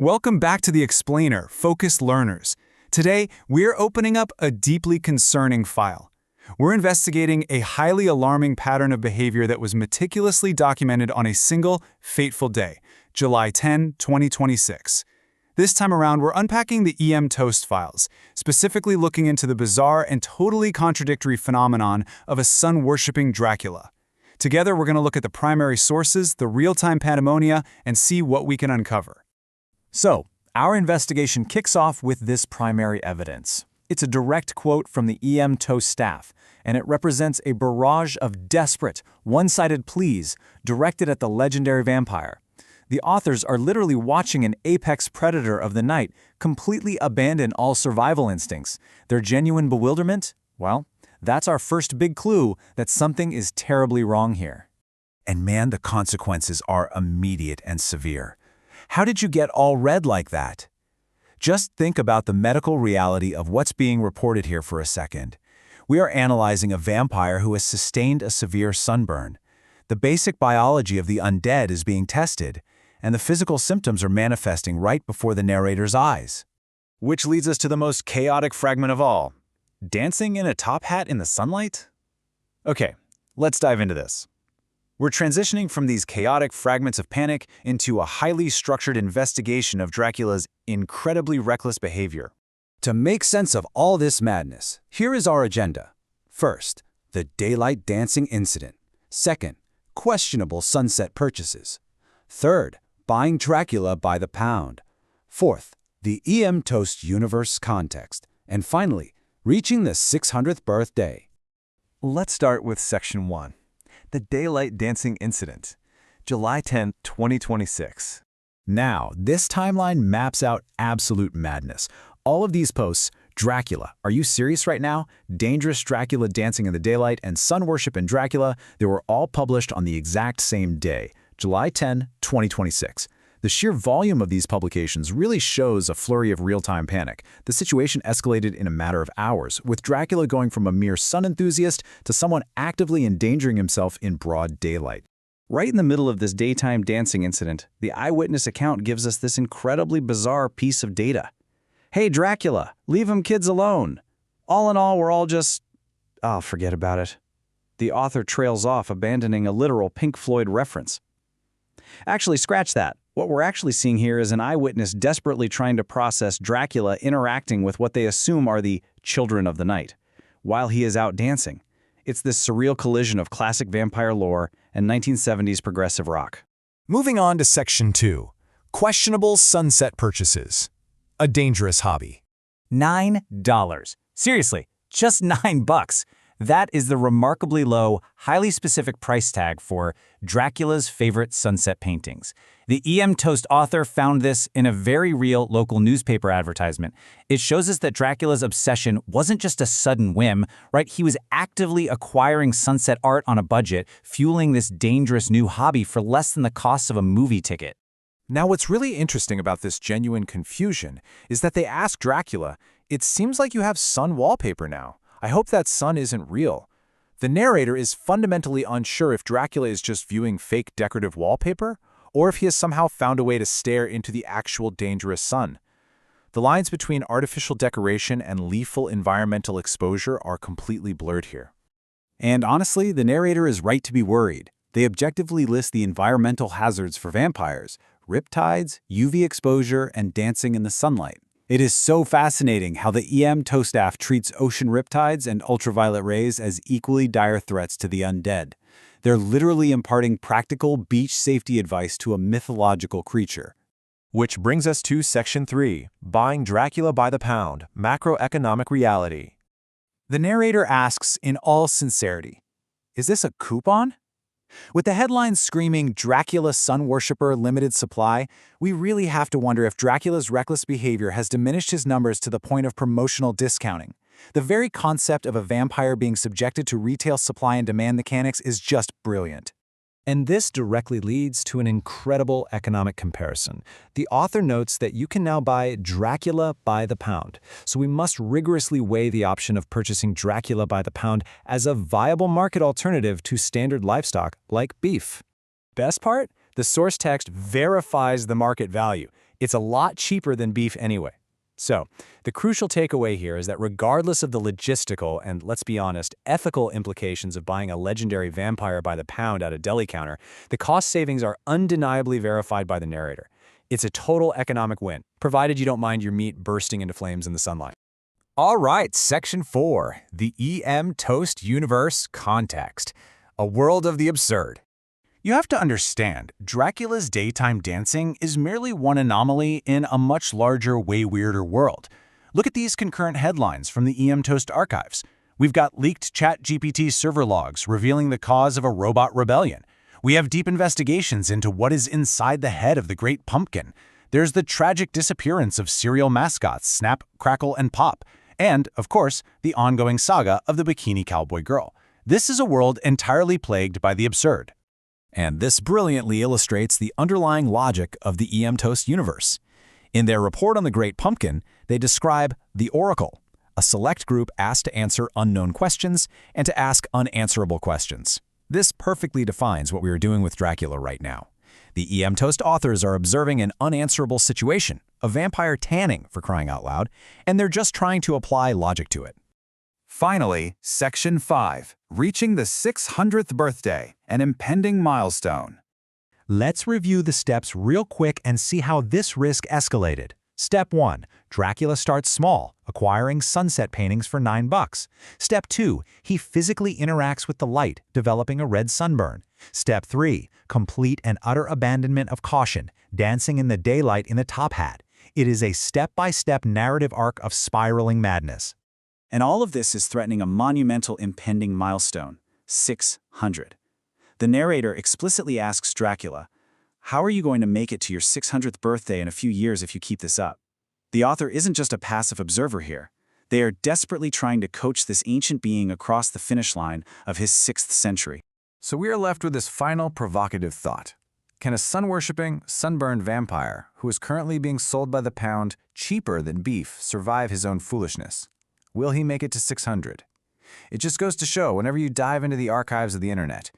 Welcome back to the Explainer, Focused Learners. Today, we're opening up a deeply concerning file. We're investigating a highly alarming pattern of behavior that was meticulously documented on a single, fateful day, July 10, 2026. This time around, we're unpacking the EMToast files, specifically looking into the bizarre and totally contradictory phenomenon of a sun-worshipping Dracula. Together, we're going to look at the primary sources, the real-time pandemonia, and see what we can uncover. So, our investigation kicks off with this primary evidence. It's a direct quote from the EMToast staff, and it represents a barrage of desperate, one-sided pleas directed at the legendary vampire. The authors are literally watching an apex predator of the night completely abandon all survival instincts. Their genuine bewilderment? Well, that's our first big clue that something is terribly wrong here. And man, the consequences are immediate and severe. How did you get all red like that? Just think about the medical reality of what's being reported here for a second. We are analyzing a vampire who has sustained a severe sunburn. The basic biology of the undead is being tested, and the physical symptoms are manifesting right before the narrator's eyes. Which leads us to the most chaotic fragment of all. Dancing in a top hat in the sunlight? Okay, let's dive into this. We're transitioning from these chaotic fragments of panic into a highly structured investigation of Dracula's incredibly reckless behavior. To make sense of all this madness, here is our agenda. First, the daylight dancing incident. Second, questionable sunset purchases. Third, buying Dracula by the pound. Fourth, the EMToast universe context. And finally, reaching the 600th birthday. Let's start with Section 1. The Daylight Dancing Incident, July 10, 2026. Now, this timeline maps out absolute madness. All of these posts, Dracula, are you serious right now? Dangerous Dracula dancing in the daylight and sun worship in Dracula, they were all published on the exact same day, July 10, 2026. The sheer volume of these publications really shows a flurry of real-time panic. The situation escalated in a matter of hours, with Dracula going from a mere sun enthusiast to someone actively endangering himself in broad daylight. Right in the middle of this daytime dancing incident, the eyewitness account gives us this incredibly bizarre piece of data. Hey, Dracula, leave them kids alone. All in all, we're all just... forget about it. The author trails off, abandoning a literal Pink Floyd reference. Actually, scratch that. What we're actually seeing here is an eyewitness desperately trying to process Dracula interacting with what they assume are the children of the night, while he is out dancing. It's this surreal collision of classic vampire lore and 1970s progressive rock. Moving on to Section 2, questionable sunset purchases. A dangerous hobby. $9. Seriously, just $9. That is the remarkably low, highly specific price tag for Dracula's favorite sunset paintings. The EMToast author found this in a very real local newspaper advertisement. It shows us that Dracula's obsession wasn't just a sudden whim, right? He was actively acquiring sunset art on a budget, fueling this dangerous new hobby for less than the cost of a movie ticket. Now, what's really interesting about this genuine confusion is that they ask Dracula, "It seems like you have sun wallpaper now. I hope that sun isn't real." The narrator is fundamentally unsure if Dracula is just viewing fake decorative wallpaper, or if he has somehow found a way to stare into the actual dangerous sun. The lines between artificial decoration and lethal environmental exposure are completely blurred here. And honestly, the narrator is right to be worried. They objectively list the environmental hazards for vampires: riptides, UV exposure, and dancing in the sunlight. It is so fascinating how the EMToast staff treats ocean riptides and ultraviolet rays as equally dire threats to the undead. They're literally imparting practical beach safety advice to a mythological creature. Which brings us to Section 3, buying Dracula by the pound, macroeconomic reality. The narrator asks in all sincerity, "Is this a coupon?" With the headlines screaming Dracula Sun Worshipper Limited Supply, we really have to wonder if Dracula's reckless behavior has diminished his numbers to the point of promotional discounting. The very concept of a vampire being subjected to retail supply and demand mechanics is just brilliant. And this directly leads to an incredible economic comparison. The author notes that you can now buy Dracula by the pound, so we must rigorously weigh the option of purchasing Dracula by the pound as a viable market alternative to standard livestock like beef. Best part? The source text verifies the market value. It's a lot cheaper than beef anyway. So, the crucial takeaway here is that regardless of the logistical and, let's be honest, ethical implications of buying a legendary vampire by the pound at a deli counter, the cost savings are undeniably verified by the narrator. It's a total economic win, provided you don't mind your meat bursting into flames in the sunlight. All right, Section 4, the EMToast Universe Context, a world of the absurd. You have to understand, Dracula's daytime dancing is merely one anomaly in a much larger, way weirder world. Look at these concurrent headlines from the EMToast archives. We've got leaked ChatGPT server logs revealing the cause of a robot rebellion. We have deep investigations into what is inside the head of the Great Pumpkin. There's the tragic disappearance of serial mascots Snap, Crackle, and Pop. And, of course, the ongoing saga of the Bikini Cowboy Girl. This is a world entirely plagued by the absurd. And this brilliantly illustrates the underlying logic of the EMToast universe. In their report on the Great Pumpkin, they describe the Oracle, a select group asked to answer unknown questions and to ask unanswerable questions. This perfectly defines what we are doing with Dracula right now. The EMToast authors are observing an unanswerable situation, a vampire tanning, for crying out loud, and they're just trying to apply logic to it. Finally, Section 5, reaching the 600th birthday, an impending milestone. Let's review the steps real quick and see how this risk escalated. Step 1. Dracula starts small, acquiring sunset paintings for $9. Step 2. He physically interacts with the light, developing a red sunburn. Step 3. Complete and utter abandonment of caution, dancing in the daylight in the top hat. It is a step-by-step narrative arc of spiraling madness. And all of this is threatening a monumental impending milestone, 600. The narrator explicitly asks Dracula, "How are you going to make it to your 600th birthday in a few years if you keep this up?" The author isn't just a passive observer here. They are desperately trying to coach this ancient being across the finish line of his 6th century. So we are left with this final provocative thought. Can a sun-worshipping, sunburned vampire, who is currently being sold by the pound cheaper than beef, survive his own foolishness? Will he make it to 600? It just goes to show, whenever you dive into the archives of the internet,